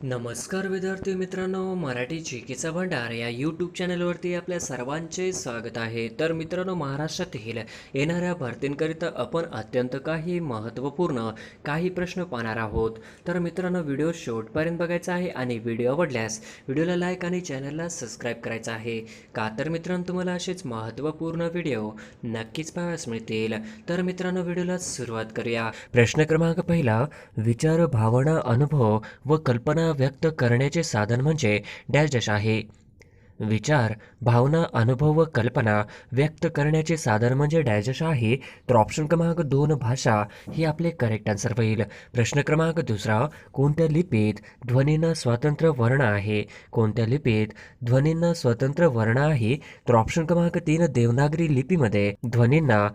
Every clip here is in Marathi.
नमस्कार विद्यार्थी मित्रांनो, मराठी जीकेचा भंडार या यूट्यूब चॅनलवरती आपल्या सर्वांचे स्वागत आहे. तर मित्रांनो, महाराष्ट्रातील येणाऱ्या भरतींकरिता आपण अत्यंत काही महत्त्वपूर्ण काही प्रश्न पाहणार आहोत. तर मित्रांनो, व्हिडिओ शेवटपर्यंत बघायचा आहे आणि व्हिडिओ आवडल्यास व्हिडिओला लाईक आणि चॅनलला सबस्क्राईब करायचं आहे. का तर मित्रांनो, तुम्हाला असेच महत्त्वपूर्ण व्हिडिओ नक्कीच पाहायला मिळतील. तर मित्रांनो, व्हिडिओला सुरुवात करूया. प्रश्न क्रमांक पहिला, विचार, भावना, अनुभव व कल्पना व्यक्त करण्याचे साधन म्हणजे डॅश डॅश आहे. विचार, भावना, अनुभव व कल्पना व्यक्त करण्याचे साधन म्हणजे डॅश डॅश आहे. तर ऑप्शन क्रमांक 2 भाषा हे आपले करेक्ट आन्सर होईल. प्रश्न क्रमांक दुसरा, कोणत्या लिपीत ध्वनींना स्वतंत्र वर्ण आहे? कोणत्या लिपीत ध्वनींना स्वतंत्र वर्ण आहे? तर ऑप्शन क्रमांक 3 देवनागरी लिपीमध्ये ध्वनींना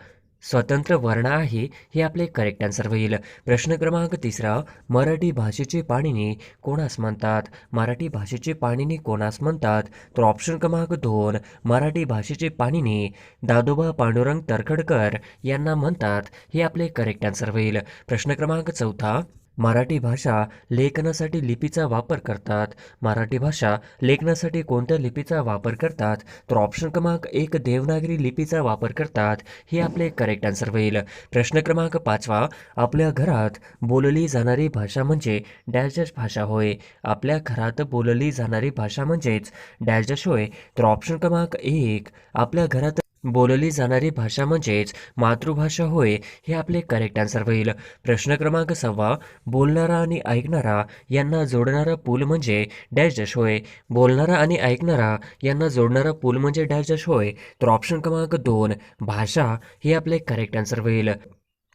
स्वतंत्र वर्ण आहे हे आपले करेक्ट आन्सर होईल. प्रश्न क्रमांक तिसरा, मराठी भाषेचे पाणिनी कोणास म्हणतात? मराठी भाषेचे पाणिनी कोणास म्हणतात? तर ऑप्शन क्रमांक 2 मराठी भाषेचे पाणिनी दादोबा पांडुरंग तरखडकर यांना म्हणतात हे आपले करेक्ट आन्सर होईल. प्रश्न क्रमांक चौथा, मराठी भाषा लेखनासाठी लिपीचा वापर करतात. मराठी भाषा लेखनासाठी कोणत्या लिपीचा वापर करतात? तर ऑप्शन क्रमांक 1 देवनागरी लिपीचा वापर करतात हे आपले करेक्ट आन्सर होईल. प्रश्न क्रमांक पाचवा, आपल्या घरात बोलली जाणारी भाषा म्हणजे डॅश डॅश भाषा होय. आपल्या घरात बोलली जाणारी भाषा म्हणजेच डॅश डॅश होय. तर ऑप्शन क्रमांक 1 आपल्या घरात बोलली जाणारी भाषा म्हणजेच मातृभाषा होय हे आपले करेक्ट आन्सर होईल. प्रश्न क्रमांक 6, बोलणारा आणि ऐकणारा यांना जोडणारा पूल म्हणजे डॅश डॅश होय. बोलणारा आणि ऐकणारा यांना जोडणारा पूल म्हणजे डॅश डॅश होय. तर ऑप्शन क्रमांक 2 भाषा हे आपले करेक्ट आन्सर होईल.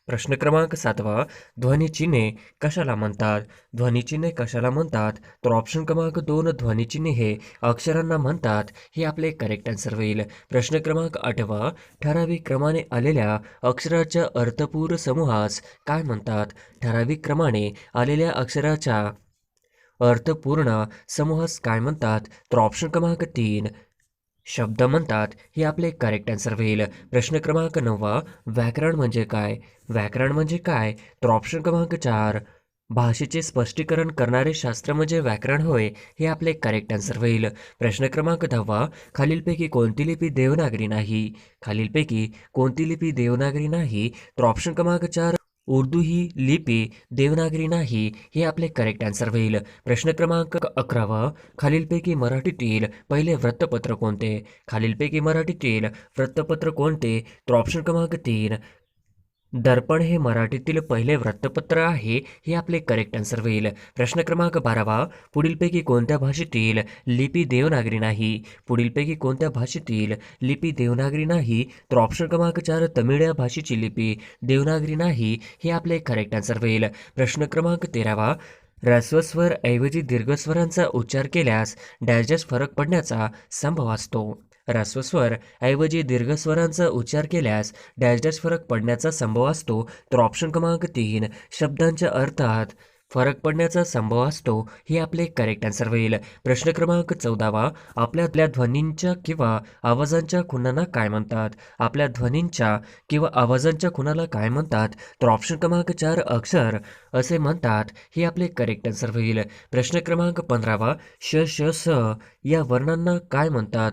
प्रश्न क्रमांक 7, ध्वनिचिन्हे कशाला म्हणतात? ध्वनिचिन्हे कशाला म्हणतात? तर ऑप्शन क्रमांक 2 ध्वनिचिन्हे हे अक्षरांना म्हणतात हे आपले करेक्ट आन्सर होईल. प्रश्न क्रमांक 8, ठराविक क्रमाने आलेल्या अक्षराच्या अर्थपूर्ण समूहास काय म्हणतात? ठराविक क्रमाने आलेल्या अक्षराच्या अर्थपूर्ण समूहास काय म्हणतात? तर ऑप्शन क्रमांक 3 शब्द म्हणतात हे आपले करेक्ट आन्सर होईल. प्रश्न क्रमांक 9, व्याकरण म्हणजे काय? व्याकरण म्हणजे काय? तर ऑप्शन क्रमांक 4 भाषेचे स्पष्टीकरण करणारे शास्त्र म्हणजे व्याकरण होय हे आपले करेक्ट आन्सर होईल. प्रश्न क्रमांक 10, खालीलपैकी कोणती लिपी देवनागरी नाही? खालीलपैकी कोणती लिपी देवनागरी नाही? तर ऑप्शन क्रमांक 4 उर्दू ही लिपी देवनागरी नाही हे आपले करेक्ट आन्सर होईल. प्रश्न क्रमांक 11, खालीलपैकी मराठीतील पहिले वृत्तपत्र कोणते? खालीलपैकी मराठीतील वृत्तपत्र कोणते? तर ऑप्शन क्रमांक 3 दर्पण हे मराठीतील पहिले वृत्तपत्र आहे हे आपले करेक्ट आन्सर होईल. प्रश्न क्रमांक 12, पुढीलपैकी कोणत्या भाषेतील लिपी देवनागरी नाही? पुढीलपैकी कोणत्या भाषेतील लिपी देवनागरी नाही? तर ऑप्शन क्रमांक 4 तमिळ या भाषेची लिपी देवनागरी नाही हे आपले करेक्ट आन्सर होईल. प्रश्न क्रमांक 13, ऱ्हस्वस्वर ऐवजी दीर्घस्वरांचा उच्चार केल्यास डॅश डॅश फरक पडण्याचा संभव असतो. ऱ्हस्वस्वर ऐवजी दीर्घस्वरांचा उच्चार केल्यास डॅश डॅश फरक पडण्याचा संभव असतो. तर ऑप्शन क्रमांक 3 शब्दांच्या अर्थात फरक पडण्याचा संभव असतो हे आपले करेक्ट आन्सर होईल. प्रश्न क्रमांक 14, आपल्या ध्वनींच्या किंवा आवाजांच्या खुणांना काय म्हणतात? आपल्या ध्वनींच्या किंवा आवाजांच्या खुणाला काय म्हणतात? तर ऑप्शन क्रमांक 4 अक्षर असे म्हणतात हे आपले करेक्ट आन्सर होईल. प्रश्न क्रमांक 15, श श स या वर्णांना काय म्हणतात?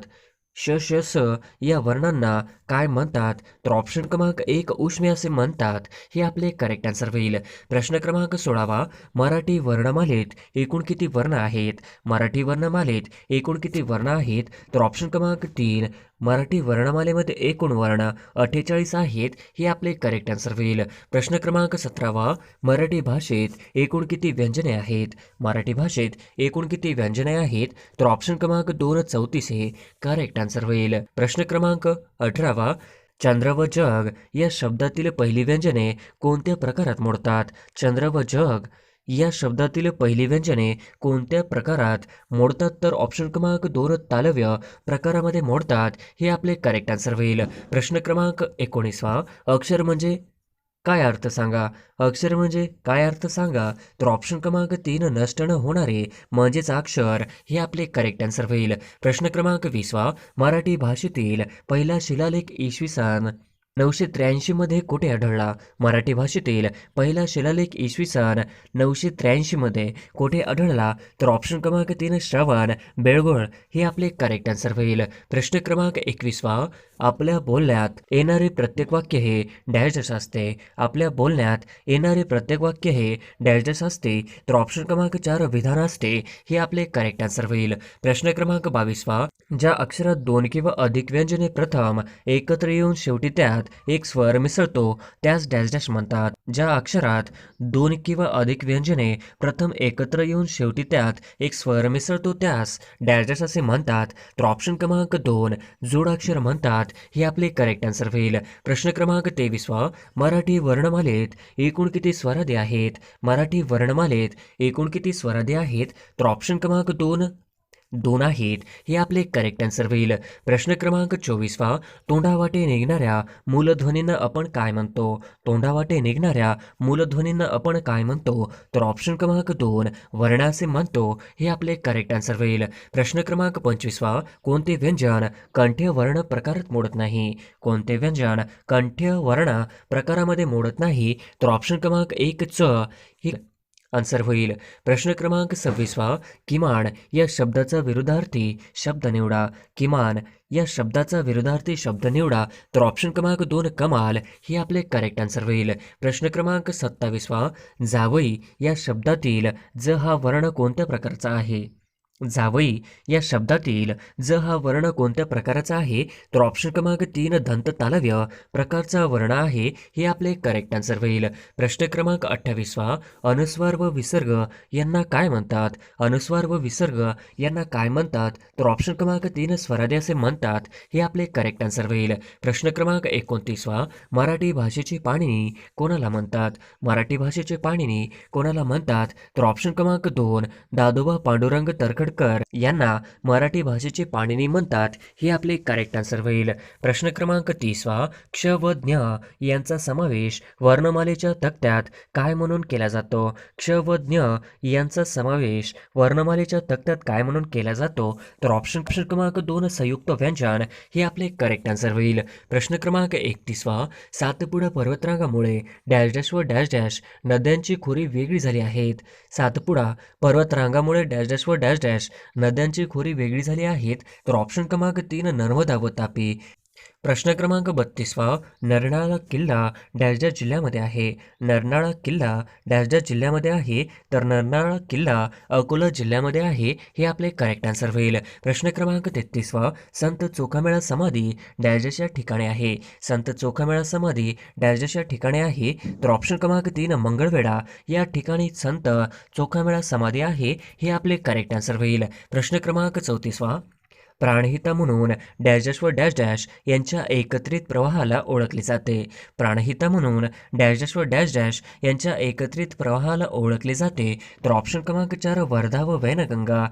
श श स या वर्णांना काय म्हणतात? तर ऑप्शन क्रमांक 1 उष्मे असे म्हणतात हे आपले करेक्ट आन्सर होईल. प्रश्न क्रमांक 16, मराठी वर्णमालेत एकूण किती वर्ण आहेत? मराठी वर्णमालेत एकूण किती वर्ण आहेत? तर ऑप्शन क्रमांक 3 मराठी वर्णमालेमध्ये एकूण वर्ण 48 आहेत हे आपले करेक्ट आन्सर होईल. प्रश्न क्रमांक 17, मराठी भाषेत एकूण किती व्यंजने आहेत? मराठी भाषेत एकूण किती व्यंजने आहेत? तर ऑप्शन क्रमांक 2 34 हे करेक्ट आन्सर होईल. प्रश्न क्रमांक 18, चंद्र व जग या शब्दातील पहिली व्यंजने कोणत्या प्रकारात मोडतात? चंद्र व जग या शब्दातील पहिली व्यंजने कोणत्या प्रकारात मोडतात? तर ऑप्शन क्रमांक 2 तालव्य प्रकारामध्ये मोडतात हे आपले करेक्ट आन्सर होईल. प्रश्न क्रमांक 19, अक्षर म्हणजे काय अर्थ सांगा? अक्षर म्हणजे काय अर्थ सांगा? तर ऑप्शन क्रमांक 3 नष्ट न होणारे म्हणजेच अक्षर हे आपले करेक्ट आन्सर होईल. प्रश्न क्रमांक 20, मराठी भाषेतील पहिला शिलालेख इसवी सन 983 मध्ये कुठे आढळला? मराठी भाषेतील पहिला शिलालेख इसवी सन 983 मध्ये कुठे आढळला? तर ऑप्शन क्रमांक 3 श्रवण बेळगोळ हे आपले करेक्ट आन्सर होईल. प्रश्न क्रमांक 21 आपल्या बोलण्यात येणारे प्रत्येक वाक्य हे डॅश डॅश असते. आपल्या बोलण्यात येणारे प्रत्येक वाक्य हे डॅश डॅश असते. तर ऑप्शन क्रमांक 4 विधान असते हे आपले करेक्ट आन्सर होईल. प्रश्न क्रमांक 22 ज्या अक्षरात 2 किंवा अधिक व्यंजने प्रथम एकत्र येऊन शेवटी त्यात एक स्वर मिसळतो त्यास डॅश डॅश म्हणतात. ज्या अक्षरात 2 किंवा अधिक व्यंजने प्रथम एकत्र येऊन शेवटी त्यात एक स्वर मिसळतो त्यास डॅश डॅश असे म्हणतात. तर ऑप्शन क्रमांक 2 जोडाक्षर म्हणतात हे आपले करेक्ट आन्सर होईल. प्रश्न क्रमांक 23 मराठी वर्णमालेत एकूण किती स्वरादी आहेत? मराठी वर्णमालेत एकूण किती स्वरादी आहेत? तर ऑप्शन क्रमांक 2 आहेत हे आपले करेक्ट आन्सर होईल. प्रश्न क्रमांक 24 तोंडावाटे निघणाऱ्या मूलध्वनींना आपण काय म्हणतो? तोंडावाटे निघणाऱ्या मूलध्वनींना आपण काय म्हणतो? तर ऑप्शन क्रमांक 2 वर्ण असे म्हणतो हे आपले करेक्ट आन्सर होईल. प्रश्न क्रमांक 25 कोणते व्यंजन कंठ्य वर्ण प्रकारात मोडत नाही? कोणते व्यंजन कंठ्य वर्ण प्रकारामध्ये मोडत नाही? तर ऑप्शन क्रमांक 1 च हे आन्सर होईल. प्रश्न क्रमांक 26 किमान या शब्दाचा विरुद्धार्थी शब्द निवडा. किमान या शब्दाचा विरुद्धार्थी शब्द निवडा. तर ऑप्शन क्रमांक 2 कमाल हे आपले करेक्ट आन्सर होईल. प्रश्न क्रमांक 27 जावई या शब्दातील ज हा वर्ण कोणत्या प्रकारचा आहे? जावई या शब्दातील ज हा वर्ण कोणत्या प्रकाराचा आहे? तर ऑप्शन क्रमांक 3 दंत तालव्य प्रकारचा वर्ण आहे हे आपले करेक्ट आन्सर होईल. प्रश्न क्रमांक 28 अनुस्वार व विसर्ग यांना काय म्हणतात? अनुस्वार व विसर्ग यांना काय म्हणतात? तर ऑप्शन क्रमांक 3 स्वरादी असे म्हणतात हे आपले करेक्ट आन्सर होईल. प्रश्न क्रमांक 29 मराठी भाषेची पाणिनी कोणाला म्हणतात? मराठी भाषेचे पाणिनी कोणाला म्हणतात? तर ऑप्शन क्रमांक 2 दादोबा पांडुरंग तरखडकर यांना मराठी भाषेचे पाणिनी म्हणतात हे आपले करेक्ट आन्सर होईल. प्रश्न क्रमांक 30 क्ष व ज्ञ यांचा समावेश वर्णमालेच्या तक्त्यात काय म्हणून केला जातो? क्ष व ज्ञ यांचा समावेश वर्णमालेच्या तक्त्यात काय म्हणून केला जातो? तर ऑप्शन क्रमांक 2 संयुक्त व्यंजन हे आपले करेक्ट आन्सर होईल. प्रश्न क्रमांक 31 सातपुडा पर्वतरांगामुळे डॅश डॅश व डॅश डॅश नद्यांची खोरी वेगळी झाली आहेत. सातपुडा पर्वतरांगामुळे डॅश डॅश व डॅश डॅश नद्यांची खोरी वेगळी झाली आहेत. तर ऑप्शन क्रमांक 3 नर्मदा व तापी. प्रश्न क्रमांक 32 नरनाळा किल्ला डॅश डॅश जिल्ह्यामध्ये आहे. नरनाळा किल्ला डॅश डॅश जिल्ह्यामध्ये आहे. तर नरनाळा किल्ला अकोला जिल्ह्यामध्ये आहे हे आपले करेक्ट आन्सर होईल. प्रश्न क्रमांक 33 संत चोखामेळा समाधी डॅश डॅश या ठिकाणी आहे. संत चोखामेळा समाधी डॅश डॅश या ठिकाणी आहे. तर ऑप्शन क्रमांक 3 मंगळवेढा या ठिकाणी संत चोखामेळा समाधी आहे हे आपले करेक्ट आन्सर होईल. प्रश्न क्रमांक 34 प्राणहिता म्हणून डॅश डॅश व डॅश डॅश यांच्या एकत्रित प्रवाहाला ओळखले जाते. प्राणहिता म्हणून डॅश डॅश व डॅश डॅश यांच्या एकत्रित प्रवाहाला ओळखले जाते. तर ऑप्शन क्रमांक 4 वर्धा व वैनगंगा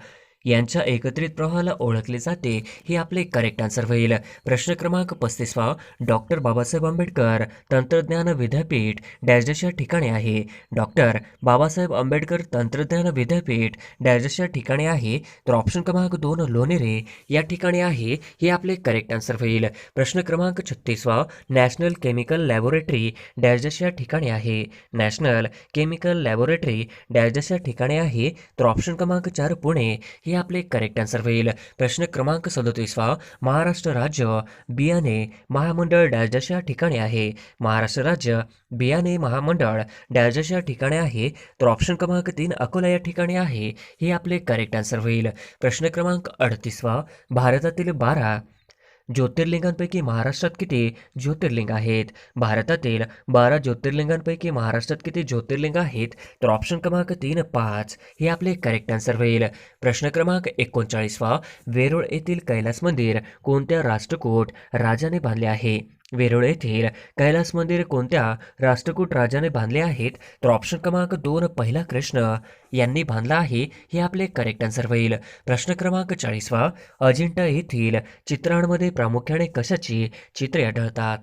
यांच्या एकत्रित प्रवाहाला ओळखले जाते हे आपले करेक्ट आन्सर होईल. प्रश्न क्रमांक 35 डॉक्टर बाबासाहेब आंबेडकर तंत्रज्ञान विद्यापीठ डॅश डॅश या ठिकाणी आहे. डॉक्टर बाबासाहेब आंबेडकर तंत्रज्ञान विद्यापीठ डॅश डॅश या ठिकाणी आहे. तर ऑप्शन क्रमांक 2 लोणेरे या ठिकाणी आहे हे आपले करेक्ट आन्सर होईल. प्रश्न क्रमांक 36 national chemical laboratory dash dash या ठिकाणी आहे. National chemical laboratory dash dash या ठिकाणी आहे. तर ऑप्शन क्रमांक 4 पुणे हे आपले करेक्ट आन्सर होईल. प्रश्न क्रमांक 37 महाराष्ट्र राज्य बियाणे महामंडळ डॅश डॅश या ठिकाणी आहे. महाराष्ट्र राज्य बियाणे महामंडळ डॅश डॅश या ठिकाणी आहे. तर ऑप्शन क्रमांक 3 अकोला या ठिकाणी आहे हे आपले करेक्ट आन्सर होईल. प्रश्न क्रमांक 38 भारतातील 12 ज्योतिर्लिंगांपैकी महाराष्ट्रात किती ज्योतिर्लिंग आहेत? भारतातील 12 ज्योतिर्लिंगांपैकी महाराष्ट्रात किती ज्योतिर्लिंग आहेत? तर ऑप्शन क्रमांक 3 5 हे आपले करेक्ट आन्सर होईल. प्रश्न क्रमांक 39 वेरूळ येथील कैलास मंदिर कोणत्या राष्ट्रकूट राजाने बांधले आहे? वेरूळ येथील कैलास मंदिर कोणत्या राष्ट्रकूट राजाने बांधले आहेत? तर ऑप्शन क्रमांक 2 पहिला कृष्ण यांनी बांधला आहे? हे आपले करेक्ट आन्सर होईल. प्रश्न क्रमांक 40वा, अजिंठा येथील चित्रांमध्ये प्रामुख्याने कशाची चित्रे आढळतात?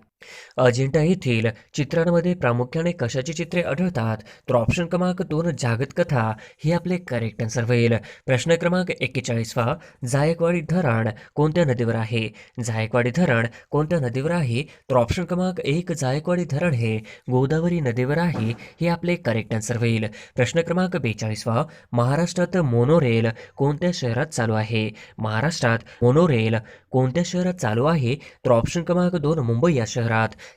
अजिंठा येथील चित्रांमध्ये प्रामुख्याने कशाची चित्रे आढळतात? तर ऑप्शन क्रमांक 2 जागत कथा हे आपले करेक्ट आन्सर होईल. प्रश्न क्रमांक 41वा, जायकवाडी धरण कोणत्या नदीवर आहे? जायकवाडी धरण कोणत्या नदीवर आहे? तर ऑप्शन क्रमांक 1 जायकवाडी धरण हे गोदावरी नदीवर आहे. हे आपले करेक्ट आन्सर होईल. प्रश्न क्रमांक 42वा, महाराष्ट्रात मोनोरेल कोणत्या शहरात चालू आहे? महाराष्ट्रात मोनोरेल कोणत्या शहरात चालू आहे? तर ऑप्शन क्रमांक 2 मुंबई या शहरात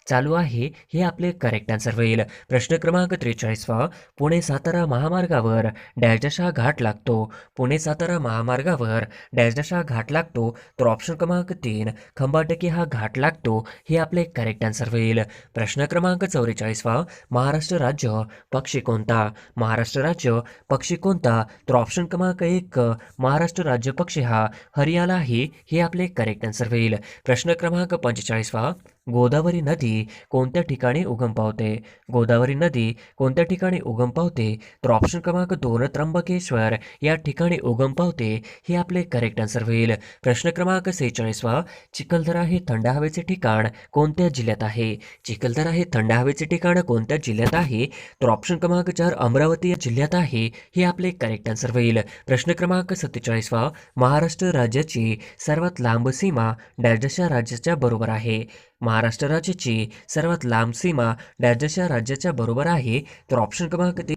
चालू आहे. हे आपले करेक्ट आन्सर होईल. प्रश्न क्रमांक 43वा, पुणे सातारा महामार्गावर डॅश घाट लागतो. पुणे सातारा महामार्गावर डॅश घाट लागतो. तर ऑप्शन क्रमांक 3 खंबाटकी हा घाट लागतो. हे आपले करेक्ट आन्सर होईल. प्रश्न क्रमांक 44वा, महाराष्ट्र राज्य पक्षी कोणता? महाराष्ट्र राज्य पक्षी कोणता? तर ऑप्शन क्रमांक 1 महाराष्ट्र राज्य पक्षी हा हरियाला आहे. हे आपले करेक्ट आन्सर होईल. प्रश्न क्रमांक 45वा, गोदावरी नदी कोणत्या ठिकाणी उगम पावते? गोदावरी नदी कोणत्या ठिकाणी उगम पावते? तर ऑप्शन क्रमांक 2 त्र्यंबकेश्वर या ठिकाणी उगम पावते. हे आपले करेक्ट आन्सर होईल. प्रश्न क्रमांक 46वा, चिखलदरा हे थंड हवेचे ठिकाण कोणत्या जिल्ह्यात आहे? चिखलदरा हे थंड हवेचे ठिकाण कोणत्या जिल्ह्यात आहे? तर ऑप्शन क्रमांक 4 अमरावती या जिल्ह्यात आहे. हे आपले करेक्ट आन्सर होईल. प्रश्न क्रमांक 47वा, महाराष्ट्र राज्याची सर्वात लांब सीमा डॅश राज्याच्या बरोबर आहे? महाराष्ट्र राज्याची सर्वात लांब सीमा डॅश राज्याच्या बरोबर आहे. तर ऑप्शन क्रमांक 3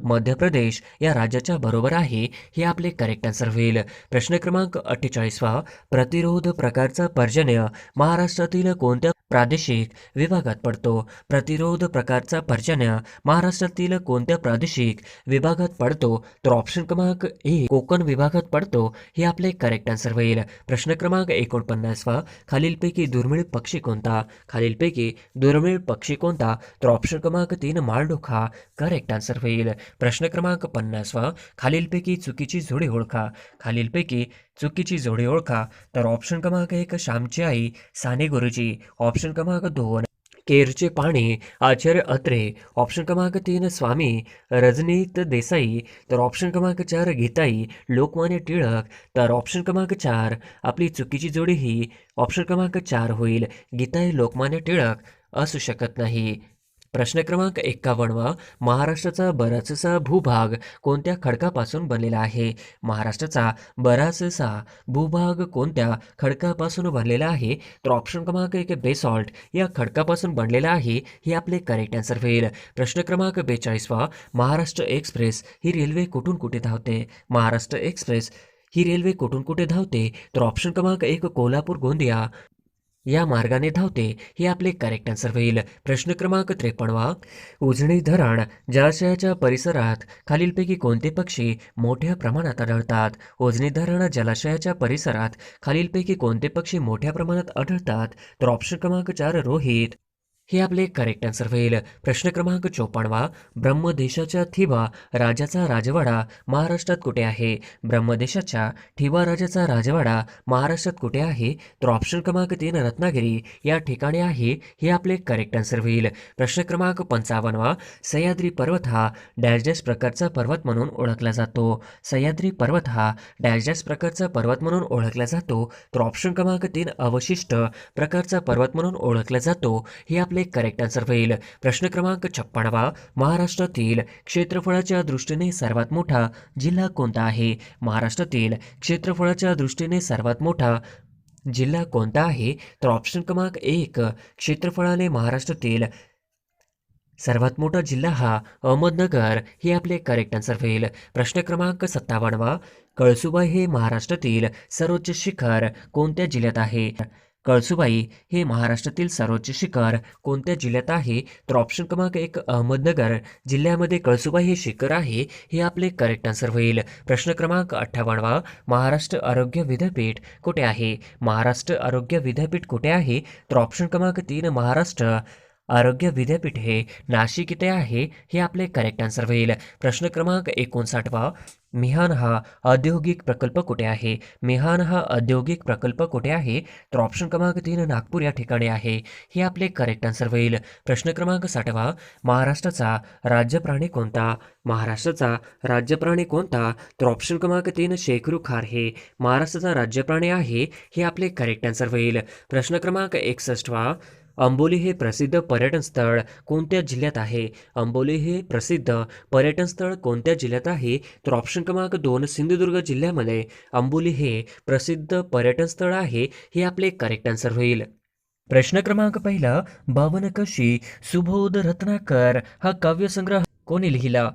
मध्य प्रदेश या राज्याच्या बरोबर आहे. हे आपले करेक्ट आन्सर होईल. प्रश्न क्रमांक 48वा, प्रतिरोध प्रकारचा पर्जन्य महाराष्ट्रातील कोणत्या प्रादेशिक विभागात पडतो? प्रतिरोध प्रकारचा पर्जन्य महाराष्ट्रातील कोणत्या प्रादेशिक विभागात पडतो? तर ऑप्शन क्रमांक 1 कोकण विभागात पडतो. हे आपले करेक्ट आन्सर होईल. प्रश्न क्रमांक 49वा, खालीलपैकी दुर्मिळ पक्षी कोणता? खालीलपैकी दुर्मिळ पक्षी कोणता? तर ऑप्शन क्रमांक 3 माळढोक करेक्ट आन्सर होईल. प्रश्न क्रमांक 50वा, खालीलपैकी चुकीची जोडी ओळखा. खालीलपैकी चुकीची जोडी ओळखा. तर ऑप्शन क्रमांक 1 श्यामची आई साने गुरुजी. ऑप्शन क्रमांक 2 केरचे पाणी आचार्य अत्रे. ऑप्शन क्रमांक 3 स्वामी रजनीत देसाई. तर ऑप्शन क्रमांक 4 गीताई लोकमान्य टिळक. तर ऑप्शन क्रमांक 4 आपली चुकीची जोडी ही ऑप्शन क्रमांक 4 होईल. गीताई लोकमान्य टिळक असू शकत नाही. प्रश्न क्रमांक 51वा, महाराष्ट्राचा बराचसा भूभाग कोणत्या खडकापासून बनलेला आहे? महाराष्ट्राचा बराचसा भूभाग कोणत्या खडकापासून बनलेला आहे? तर ऑप्शन क्रमांक 1 बेसॉल्ट या खडकापासून बनलेला आहे. हे आपले करेक्ट आन्सर होईल. प्रश्न क्रमांक 42वा, महाराष्ट्र एक्सप्रेस ही रेल्वे कुठून कुठे धावते? महाराष्ट्र एक्सप्रेस ही रेल्वे कुठून कुठे धावते? तर ऑप्शन क्रमांक 1 कोल्हापूर गोंदिया या मार्गाने धावते. हे आपले करेक्ट आन्सर होईल. प्रश्न क्रमांक 53वा, उजनी धरण जलाशयाच्या परिसरात खालीलपैकी कोणते पक्षी मोठ्या प्रमाणात आढळतात? उजनी धरण जलाशयाच्या परिसरात खालीलपैकी कोणते पक्षी मोठ्या प्रमाणात आढळतात? तर ऑप्शन क्रमांक 4 रोहित हे आपले करेक्ट आन्सर होईल. प्रश्न क्रमांक 54वा, ब्रह्मदेशाच्या थिबा राजाचा राजवाडा महाराष्ट्रात कुठे आहे? ब्रह्मदेशाच्या थिबा राजाचा राजवाडा महाराष्ट्रात कुठे आहे? तर ऑप्शन क्रमांक 3 रत्नागिरी या ठिकाणी आहे. हे आपले करेक्ट आन्सर होईल. प्रश्न क्रमांक 55वा, सह्याद्री पर्वत हा डॅश डॅश प्रकारचा पर्वत म्हणून ओळखला जातो. सह्याद्री पर्वत हा डॅश डॅश प्रकारचा पर्वत म्हणून ओळखला जातो. तर ऑप्शन क्रमांक 3 अवशिष्ट प्रकारचा पर्वत म्हणून ओळखला जातो. हे आपले करेक्ट आन्सर होईल. प्रश्न क्रमांक 56वा, महाराष्ट्रातील क्षेत्रफळाच्या दृष्टीने सर्वात मोठा जिल्हा कोणता आहे? महाराष्ट्रातील क्षेत्रफळाच्या दृष्टीने सर्वात मोठा जिल्हा कोणता आहे? तर ऑप्शन क्रमांक 1 क्षेत्रफळाने महाराष्ट्रातील सर्वात मोठा जिल्हा हा अहमदनगर. हे आपले करेक्ट आन्सर होईल. प्रश्न क्रमांक 57वा, कळसुबाई हे महाराष्ट्रातील सर्वोच्च शिखर कोणत्या जिल्ह्यात आहे? कळसुबाई हे महाराष्ट्रातील सर्वोच्च शिखर कोणत्या जिल्ह्यात आहे? तर ऑप्शन क्रमांक 1 अहमदनगर जिल्ह्यामध्ये कळसुबाई हे शिखर आहे. हे आपले करेक्ट आन्सर होईल. प्रश्न क्रमांक 58वा, महाराष्ट्र आरोग्य विद्यापीठ कुठे आहे? महाराष्ट्र आरोग्य विद्यापीठ कुठे आहे? तर ऑप्शन क्रमांक 3 महाराष्ट्र आरोग्य विद्यापीठ हे नाशिक इथे आहे, हे आपले करेक्ट आन्सर होईल. प्रश्न क्रमांक 59वा, मिहान हा औद्योगिक प्रकल्प कुठे आहे? मिहान हा औद्योगिक प्रकल्प कुठे आहे? तर ऑप्शन क्रमांक 3 नागपूर या ठिकाणी आहे, हे आपले करेक्ट आन्सर होईल. प्रश्न क्रमांक 60वा, महाराष्ट्राचा राज्य प्राणी कोणता? महाराष्ट्राचा राज्य प्राणी कोणता? तर ऑप्शन क्रमांक 3 शेकरू खार हे महाराष्ट्राचा राज्य प्राणी आहे, हे आपले करेक्ट आन्सर होईल. प्रश्न क्रमांक 61वा, अंबोली हे प्रसिद्ध पर्यटन स्थळ कोणत्या जिल्ह्यात आहे? अंबोली हे प्रसिद्ध पर्यटन स्थळ कोणत्या जिल्ह्यात आहे? तर ऑप्शन क्रमांक 2 सिंधुदुर्ग जिल्ह्यामध्ये अंबोली हे प्रसिद्ध पर्यटन स्थळ आहे, हे आपले करेक्ट आन्सर होईल. प्रश्न क्रमांक पहिला, बावनकशी सुबोध रत्नाकर हा काव्यसंग्रह कोणी लिहिला?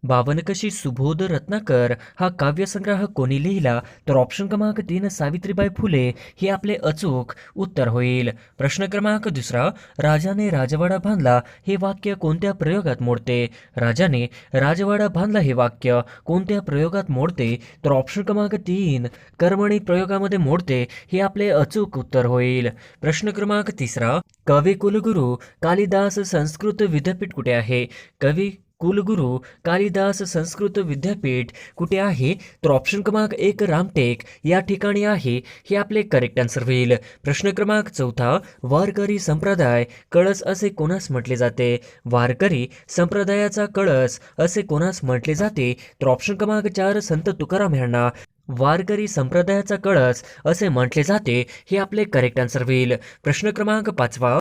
बावनकशी सुबोध रत्नाकर हा काव्यसंग्रह कोणी लिहिला? तर ऑप्शन क्रमांक 3 सावित्रीबाई फुले हे आपले अचूक उत्तर होईल. प्रश्न क्रमांक दुसरा, राजाने राजवाडा बांधला हे वाक्य कोणत्या प्रयोगात मोडते? राजाने राजवाडा बांधला हे वाक्य कोणत्या प्रयोगात मोडते? तर ऑप्शन क्रमांक 3 कर्मणी प्रयोगामध्ये मोडते, हे आपले अचूक उत्तर होईल. प्रश्न क्रमांक तिसरा, कवी कुलगुरू कालिदास संस्कृत विद्यापीठ कुठे आहे? कवी कुलगुरू कालिदास संस्कृत विद्यापीठ कुठे आहे? तर ऑप्शन क्रमांक 1 रामटेक या ठिकाणी आहे, हे आपले करेक्ट आन्सर होईल. प्रश्न क्रमांक चौथा, वारकरी संप्रदाय कळस असे कोणास म्हटले जाते? वारकरी संप्रदायाचा कळस असे कोणास म्हटले जाते? तर ऑप्शन क्रमांक 4 संत तुकाराम यांना वारकरी संप्रदायाचा कळस असे म्हटले जाते, हे आपले करेक्ट आन्सर होईल. प्रश्न क्रमांक 5,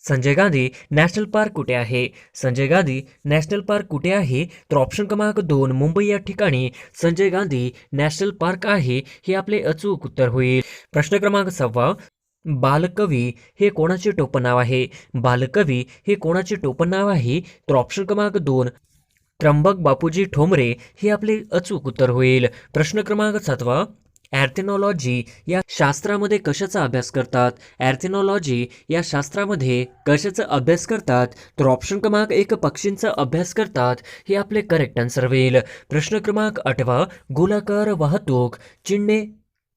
संजय गांधी नॅशनल पार्क कुठे आहे? संजय गांधी नॅशनल पार्क कुठे आहे? तर ऑप्शन क्रमांक 2 मुंबई या ठिकाणी संजय गांधी नॅशनल पार्क आहे, हे आपले अचूक उत्तर होईल. प्रश्न क्रमांक 6, बालकवी हे कोणाचे टोपण नाव आहे? बालकवी हे कोणाचे टोपण नाव आहे? तर ऑप्शन क्रमांक 2 त्र्यंबक बापूजी ठोंबरे हे आपले अचूक उत्तर होईल. प्रश्न क्रमांक 7, ॲर्थेनॉलॉजी या शास्त्रामध्ये कशाचा अभ्यास करतात? ॲर्थेनॉलॉजी या शास्त्रामध्ये कशाचा अभ्यास करतात? तर ऑप्शन क्रमांक 1 पक्षींचा अभ्यास करतात, हे आपले करेक्ट आन्सर होईल. प्रश्न क्रमांक 8, गोलाकार वाहतूक चिन्हे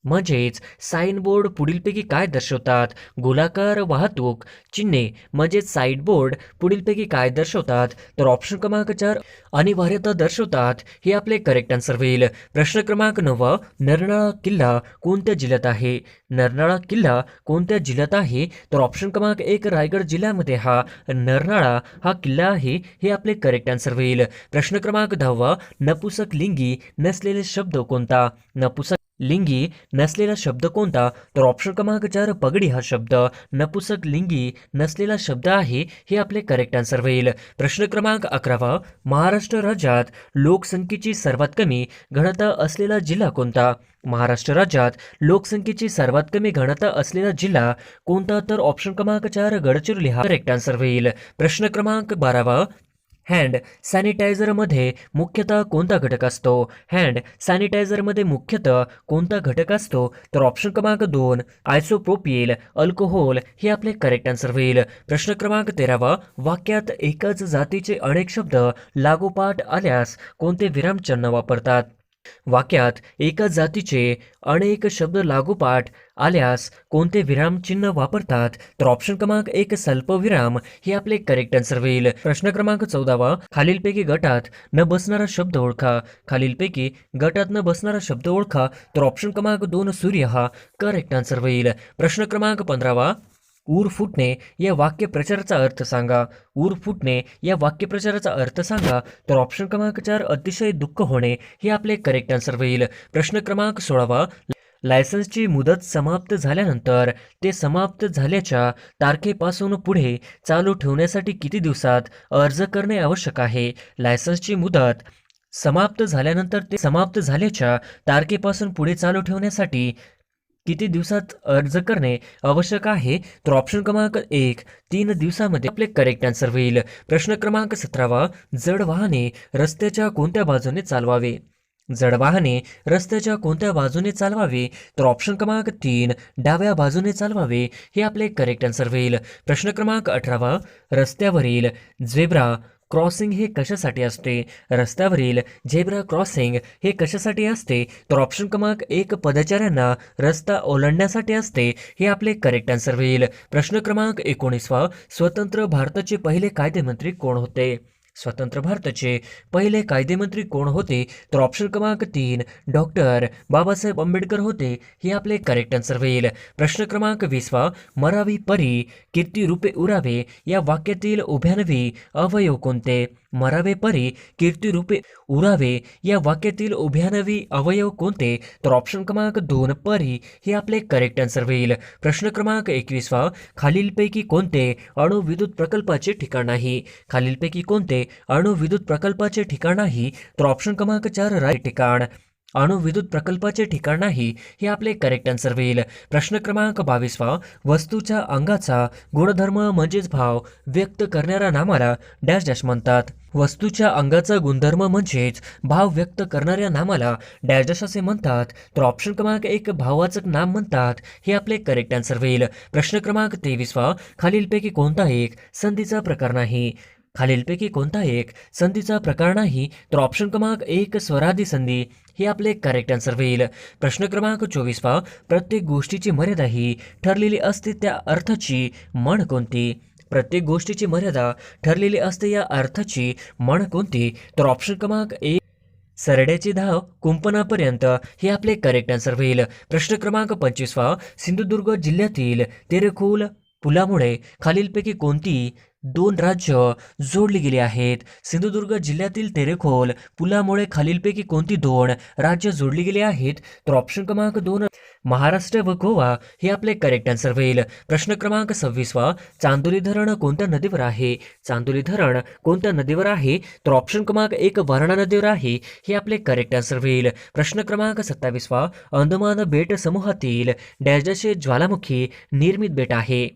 म्हणजेच साईनबोर्ड पुढीलपैकी काय दर्शवतात? गोलाकार वाहतूक चिन्हे म्हणजेच साईडबोर्ड पुढीलपैकी काय दर्शवतात? तर ऑप्शन क्रमांक 4 अनिवार्यता दर्शवतात, हे आपले करेक्ट आन्सर होईल. प्रश्न क्रमांक 9, नरनाळा किल्ला कोणत्या जिल्ह्यात आहे? नरनाळा किल्ला कोणत्या जिल्ह्यात आहे? तर ऑप्शन क्रमांक 1 रायगड जिल्ह्यामध्ये हा नरनाळा हा किल्ला आहे, हे आपले करेक्ट आन्सर होईल. प्रश्न क्रमांक 10, नपुसक लिंगी नसलेले शब्द कोणता? नपुसक लिंगी नसलेला शब्द कोणता? तर ऑप्शन क्रमांक 4 पगडी हा शब्द नपुसक लिंगी नसलेला शब्द आहे, हे आपले करेक्ट आन्सर होईल. प्रश्न क्रमांक 11, महाराष्ट्र राज्यात लोकसंख्येची सर्वात कमी घनता असलेला जिल्हा कोणता? महाराष्ट्र राज्यात लोकसंख्येची सर्वात कमी घनता असलेला जिल्हा कोणता? तर ऑप्शन क्रमांक 4 गडचिरोली हा करेक्ट आन्सर होईल. प्रश्न क्रमांक 12, हँड सॅनिटायझरमध्ये मुख्यतः कोणता घटक असतो? हँड सॅनिटायझरमध्ये मुख्यतः कोणता घटक असतो? तर ऑप्शन क्रमांक 2 आयसोप्रोपिल अल्कोहोल, हे आपले करेक्ट आन्सर होईल. प्रश्न क्रमांक 13, वाक्यात एकाच जातीचे अनेक शब्द लागोपाठ आल्यास कोणते विरामचिन्ह वापरतात? वाक्यात एकाच जातीचे अनेक शब्द लागोपाठ आल्यास कोणते विरामचिन्ह वापरतात? तर ऑप्शन क्रमांक 1 स्वल्पविराम, हे आपले करेक्ट आन्सर होईल. प्रश्न क्रमांक 14, खालीलपैकी गटात न बसणारा शब्द ओळखा. खालीलपैकी गटात न बसणारा शब्द ओळखा. तर ऑप्शन क्रमांक 2 सूर्य हा करेक्ट आन्सर होईल. प्रश्न क्रमांक 15, ऊर फुटणे या वाक्यप्रचाराचा अर्थ सांगा. ऊर फुटणे या वाक्यप्रचाराचा अर्थ सांगा. तर ऑप्शन क्रमांक 4 अतिशय दुःख होणे, हे आपले करेक्ट आन्सर होईल. प्रश्न क्रमांक 16, लायसन्सची मुदत समाप्त झाल्यानंतर ते समाप्त झाल्याच्या तारखेपासून पुढे चालू ठेवण्यासाठी किती दिवसात अर्ज करणे आवश्यक आहे? लायसन्सची मुदत समाप्त झाल्यानंतर ते समाप्त झाल्याच्या तारखेपासून पुढे चालू ठेवण्यासाठी किती दिवसात अर्ज करणे आवश्यक आहे? तर ऑप्शन क्रमांक 1 3 दिवसामध्ये आपले करेक्ट आन्सर होईल. प्रश्न क्रमांक 17, जड वाहने रस्त्याच्या कोणत्या बाजूने चालवावे? जड वाहने रस्त्याच्या कोणत्या बाजूने चालवावे? तर ऑप्शन क्रमांक 3 डाव्या बाजूने चालवावे, हे आपले करेक्ट आन्सर होईल. प्रश्न क्रमांक 18, रस्त्यावरील झेब्रा क्रॉसिंग हे कशासाठी असते? रस्त्यावरील झेब्रा क्रॉसिंग हे कशासाठी असते? तर ऑप्शन क्रमांक 1 पदचाऱ्यांना रस्ता ओलांडण्यासाठी असते. हे आपले करेक्ट आन्सर होईल. प्रश्न क्रमांक 19 स्वतंत्र भारताचे पहिले कायदेमंत्री कोण होते? स्वतंत्र भारताचे पहिले कायदेमंत्री कोण होते? तर ऑप्शन क्रमांक 3 डॉक्टर बाबासाहेब आंबेडकर होते. हे आपले करेक्ट आन्सर होईल. प्रश्न क्रमांक 20 मरावी परी कीर्ती रूपे उरावे या वाक्यातील उभ्यानवी अवयव कोणते? मरावे परी कीर्ती रूपे उरावे या वाक्यातील उभ्यानवी अवयव कोणते? तर ऑप्शन क्रमांक 2 परी हे आपले करेक्ट आन्सर होईल. प्रश्न क्रमांक 21 खालीलपैकी कोणते अणुविद्युत प्रकल्पाचे ठिकाण नाही? खालीलपैकी कोणते अणुविद्युत प्रकल्पाचे ठिकाण नाही? तर ऑप्शन क्रमांक 4 राय ठिकाण. अणुविद्युत प्रकल्पाचे ठिकाण नाही हे आपले करेक्ट आन्सर होईल. प्रश्न क्रमांक 22 वस्तूच्या अंगाचा गुणधर्म म्हणजेच भाव व्यक्त करणाऱ्या नामाला डॅश डॅश म्हणतात? वस्तूच्या अंगाचा गुणधर्म म्हणजेच भाव व्यक्त करणाऱ्या नामाला डॅश डॅश असे म्हणतात. तर ऑप्शन क्रमांक 1 भाववाचक नाम म्हणतात. हे आपले करेक्ट आन्सर होईल. प्रश्न क्रमांक 23 खालीलपैकी कोणता एक संधीचा प्रकार नाही? खालीलपैकी कोणता एक संधीचा प्रकार नाही? तर ऑप्शन क्रमांक 1 स्वरादी संधी हे आपले करेक्ट आन्सर होईल. प्रश्न क्रमांक 24 प्रत्येक गोष्टीची मर्यादा ही ठरलेली असते त्या अर्थाची म्हण कोणती? प्रत्येक गोष्टीची मर्यादा ठरलेली असते या अर्थाची म्हण कोणती? तर ऑप्शन क्रमांक 1 सरड्याची धाव कुंपणापर्यंत हे आपले करेक्ट आन्सर होईल. प्रश्न क्रमांक 25 सिंधुदुर्ग जिल्ह्यातील तेरेखोल पुलामुळे खालीलपैकी कोणती 2 राज्य जोडली गेली आहेत? सिंधुदुर्ग जिल्ह्यातील तेरेखोल पुलामुळे खालीलपैकी कोणती 2 राज्य जोडली गेली आहेत? तर ऑप्शन क्रमांक 2 महाराष्ट्र व गोवा हे आपले करेक्ट आन्सर होईल. प्रश्न क्रमांक 26 चांदोली धरण कोणत्या नदीवर आहे? चांदोली धरण कोणत्या नदीवर आहे? तर ऑप्शन क्रमांक 1 वारणा नदीवर आहे. हे आपले करेक्ट आन्सर होईल. प्रश्न क्रमांक 27 अंदमान बेट समूहातील डॅश डॅश हे ज्वालामुखी निर्मित बेट आहे?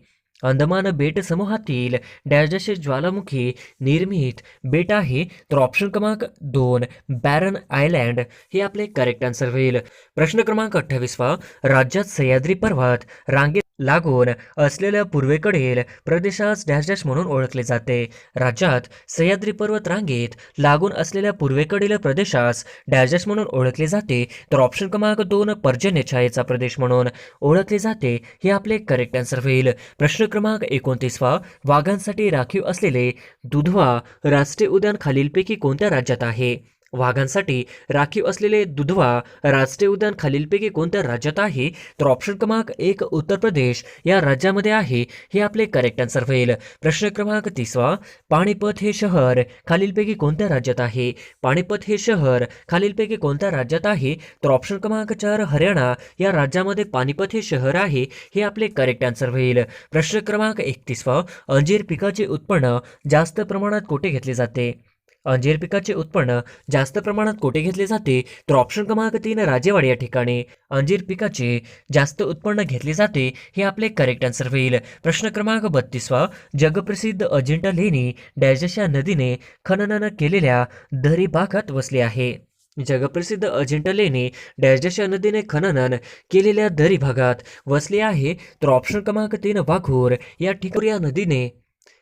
अंदमान बेट समूहातील डॅश डॅश हे ज्वालामुखी निर्मित बेट आहे. तर ऑप्शन क्रमांक 2 बॅरन आयलँड हे आपले करेक्ट आन्सर होईल. प्रश्न क्रमांक 28 राज्यात सह्याद्री पर्वत रांगेत लागून असलेल्या पूर्वेकडील प्रदेशास डॅश डॅश म्हणून ओळखले जाते? राज्यात सह्याद्री पर्वत रांगेत लागून असलेल्या पूर्वेकडील प्रदेशास डॅश डॅश म्हणून ओळखले जाते? तर ऑप्शन क्रमांक 2 पर्जन्य छायेचा प्रदेश म्हणून ओळखले जाते. हे आपले करेक्ट आन्सर होईल. प्रश्न क्रमांक 29 वाघांसाठी राखीव असलेले दुधवा राष्ट्रीय उद्यान खालीलपैकी कोणत्या राज्यात आहे? वाघांसाठी राखीव असलेले दुधवा राष्ट्रीय उद्यान खालीलपैकी कोणत्या राज्यात आहे? तर ऑप्शन क्रमांक 1 उत्तर प्रदेश या राज्यामध्ये आहे. हे आपले करेक्ट आन्सर होईल. प्रश्न क्रमांक 30 पाणीपत हे शहर खालीलपैकी कोणत्या राज्यात आहे? पाणीपत हे शहर खालीलपैकी कोणत्या राज्यात आहे? तर ऑप्शन क्रमांक 4 हरियाणा या राज्यामध्ये पाणीपत हे शहर आहे. हे आपले करेक्ट आन्सर होईल. प्रश्न क्रमांक 31 अंजीर पिकाचे उत्पन्न जास्त प्रमाणात कोठे घेतले जाते? अंजीर पिकाचे उत्पन्न जास्त प्रमाणात कोठे घेतले जाते? तर ऑप्शन क्रमांक 3 राजेवाडी या ठिकाणी अंजीर पिकाचे जास्त उत्पन्न घेतले जाते. हे आपले करेक्ट आन्सर होईल. प्रश्न क्रमांक 32 जगप्रसिद्ध अजिंठा लेणी डॅश या नदीने खनन केलेल्या दरी भागात वसले आहे? जगप्रसिद्ध अजिंठा लेणी डॅश या नदीने खनन केलेल्या दरी भागात वसले आहे. तर ऑप्शन क्रमांक 3 वाघोर या ठिकाणी या नदीने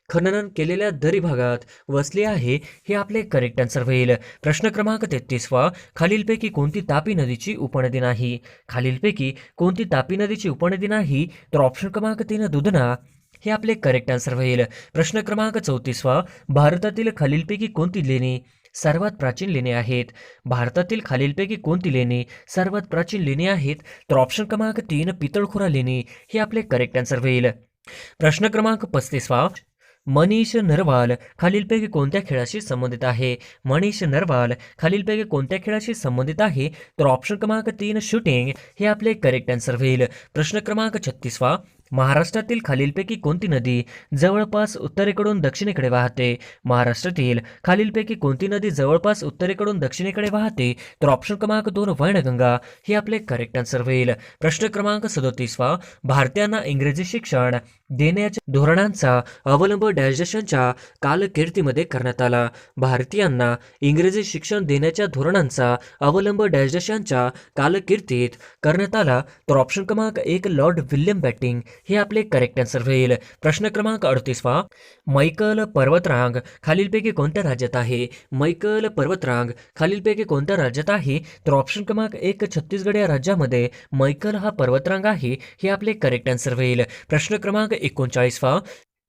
खनन केलेल्या दरी भागात वसले आहे. हे आपले करेक्ट आन्सर होईल. प्रश्न क्रमांक 33 खालीलपैकी कोणती तापी नदीची उपनदी नाही? खालीलपैकी कोणती तापी नदीची उपनदी नाही? तर ऑप्शन क्रमांक 3 दुधना हे आपले करेक्ट आन्सर होईल. प्रश्न क्रमांक 34 भारतातील खालीलपैकी कोणती लेणी सर्वात प्राचीन लेणी आहेत? भारतातील खालीलपैकी कोणती लेणी सर्वात प्राचीन लेणी आहेत? तर ऑप्शन क्रमांक 3 पितळखोरा लेणी हे आपले करेक्ट आन्सर होईल. प्रश्न क्रमांक 35 मनीष नरवाल खालीलपैकी कोणत्या खेळाशी संबंधित आहे? मनीष नरवाल खालीलपैकी कोणत्या खेळाशी संबंधित आहे? तर ऑप्शन क्रमांक 3 शूटिंग हे आपले करेक्ट आन्सर होईल. प्रश्न क्रमांक 36 महाराष्ट्रातील खालीलपैकी कोणती नदी जवळपास उत्तरेकडून दक्षिणेकडे वाहते? महाराष्ट्रातील खालीलपैकी कोणती नदी जवळपास उत्तरेकडून दक्षिणेकडे वाहते? तर ऑप्शन क्रमांक 2 वैनगंगा हे आपले करेक्ट आन्सर होईल. प्रश्न क्रमांक 37 भारतीयांना इंग्रजी शिक्षण देण्याच्या धोरणांचा अवलंब डॅश देशांच्या कालकीर्तीमध्ये करण्यात आला? भारतीयांना इंग्रजी शिक्षण देण्याच्या धोरणांचा अवलंब डॅश देशांच्या कालकीर्तीत करण्यात आला? तर ऑप्शन क्रमांक 1 लॉर्ड विल्यम बॅटिंग हे आपले करेक्ट आन्सर होईल. प्रश्न क्रमांक 38वा, मैकल पर्वतरांग खालीलपैकी कोणत्या राज्यात आहे? मैकल पर्वतरांग खालीलपैकी कोणत्या राज्यात आहे? तर ऑप्शन क्रमांक 1 छत्तीसगड या राज्यामध्ये मैकल हा पर्वतरांग आहे, हे आपले करेक्ट आन्सर होईल. प्रश्न क्रमांक 39वा,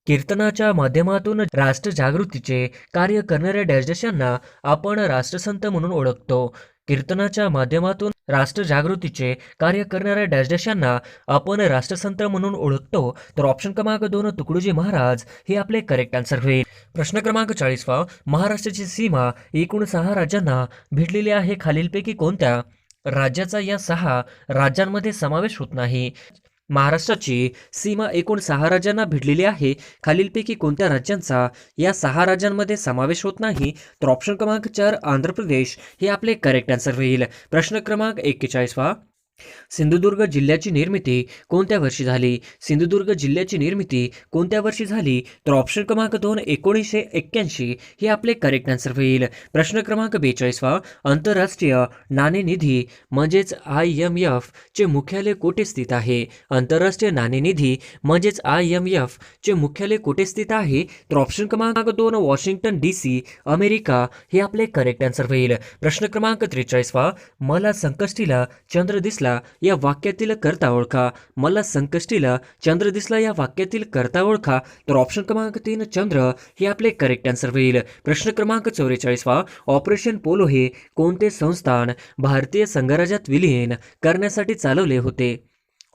कीर्तनाच्या माध्यमातून राष्ट्रजागृतीचे कार्य करणाऱ्या डॅशडॅशांना आपण राष्ट्रसंत म्हणून ओळखतो. कीर्तनाच्या माध्यमातून राष्ट्रजागृतीचे कार्य करणाऱ्या डॅशडॅशांना आपण राष्ट्रसंत म्हणून ओळखतो. तर ऑप्शन क्रमांक 2 तुकडोजी महाराज हे आपले करेक्ट आन्सर होईल. प्रश्न क्रमांक 40वा, महाराष्ट्राची सीमा एकूण 6 राज्यांना भिडलेली आहे, खालीलपैकी कोणत्या राज्याचा या 6 राज्यांमध्ये समावेश होत नाही? महाराष्ट्राची सीमा एकूण 6 राज्यांना भिडलेली आहे, खालीलपैकी कोणत्या राज्यांचा या 6 राज्यांमध्ये समावेश होत नाही? तर ऑप्शन क्रमांक 4 आंध्र प्रदेश हे आपले करेक्ट आन्सर होईल. प्रश्न क्रमांक 41वा, सिंधुदुर्ग जिल्ह्याची निर्मिती कोणत्या वर्षी झाली? सिंधुदुर्ग जिल्ह्याची निर्मिती कोणत्या वर्षी झाली? तर ऑप्शन क्रमांक 2 1981 हे आपले करेक्ट आन्सर होईल. प्रश्न क्रमांक 42वा, आंतरराष्ट्रीय नाणेनिधी म्हणजेच IMF चे मुख्यालय कोठे स्थित आहे? आंतरराष्ट्रीय नाणेनिधी म्हणजेच IMF चे मुख्यालय कोठे स्थित आहे? तर ऑप्शन क्रमांक 2 वॉशिंग्टन DC अमेरिका हे आपले करेक्ट आन्सर होईल. प्रश्न क्रमांक 43वा, मला संकष्टीला चंद्र दिसला या वाक्यातील कर्ता ओळखा. मला संकष्टीला चंद्र दिसला या वाक्यातील कर्ता ओळखा. तर ऑप्शन क्रमांक 3 चंद्र हे आपले करेक्ट आन्सर होईल. प्रश्न क्रमांक 44वा, ऑपरेशन पोलो हे कोणते संस्थान भारतीय संघराज्यात विलीन करण्यासाठी चालवले होते?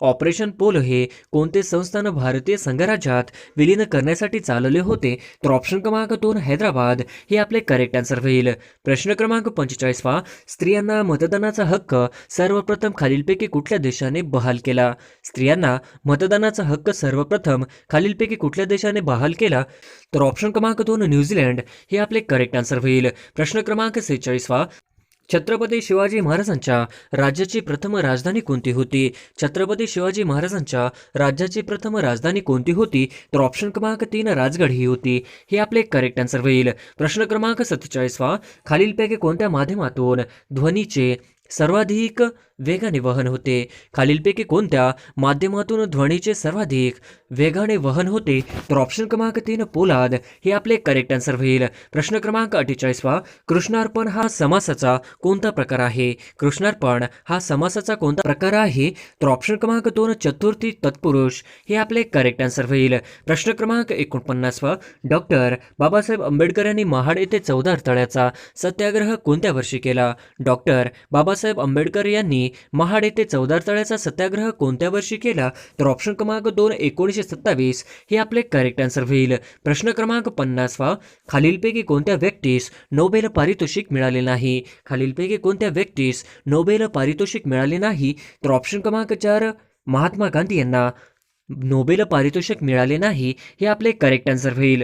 ऑपरेशन पोलो हे कोणते संस्थान भारतीय संघराज्यात विलीन करण्यासाठी चालवले होते? तर ऑप्शन क्रमांक 2 हैदराबाद हे आपले करेक्ट आन्सर होईल. प्रश्न क्रमांक 45वा, स्त्रियांना मतदानाचा हक्क सर्वप्रथम खालीलपैकी कुठल्या देशाने बहाल केला? स्त्रियांना मतदानाचा हक्क सर्वप्रथम खालीलपैकी कुठल्या देशाने बहाल केला? तर ऑप्शन क्रमांक 2 न्यूझीलंड हे आपले करेक्ट आन्सर होईल. प्रश्न क्रमांक 46वा, छत्रपती शिवाजी महाराजांच्या राज्याची प्रथम राजधानी कोणती होती? छत्रपती शिवाजी महाराजांच्या राज्याची प्रथम राजधानी कोणती होती? तर ऑप्शन क्रमांक 3 राजगड ही होती. हे आपले करेक्ट आन्सर होईल. प्रश्न क्रमांक 47वा, खालीलपैकी कोणत्या माध्यमातून ध्वनीचे सर्वाधिक वेगाने वहन होते? खालीलपैकी कोणत्या माध्यमातून ध्वनीचे सर्वाधिक वेगाने वहन होते? तर ऑप्शन क्रमांक 3 पोलाद हे आपले करेक्ट आन्सर होईल. प्रश्न क्रमांक 48वा, कृष्णार्पण हा समासाचा कोणता प्रकार आहे? कृष्णार्पण हा समासाचा कोणता प्रकार आहे? तर ऑप्शन क्रमांक 2 चतुर्थी तत्पुरुष हे आपले करेक्ट आन्सर होईल. प्रश्न क्रमांक 49वा, डॉक्टर बाबासाहेब आंबेडकर यांनी महाड येथे चौदार तळ्याचा सत्याग्रह कोणत्या वर्षी केला? डॉक्टर बाबासाहेब आंबेडकर यांनी महाड येथे चौदार तळ्याचा सत्याग्रह कोणत्या वर्षी केला? तर ऑप्शन क्रमांक 2 1927 हे आपले करेक्ट आन्सर होईल. प्रश्न क्रमांक 50वा, खालीलपैकी कोणत्या व्यक्तीस नोबेल पारितोषिक मिळाले नाही? खालीलपैकी कोणत्या व्यक्तीस नोबेल पारितोषिक मिळाले नाही? तर ऑप्शन क्रमांक 4 महात्मा गांधी यांना नोबेल पारितोषिक मिळाले नाही. हे आपले करेक्ट आन्सर होईल.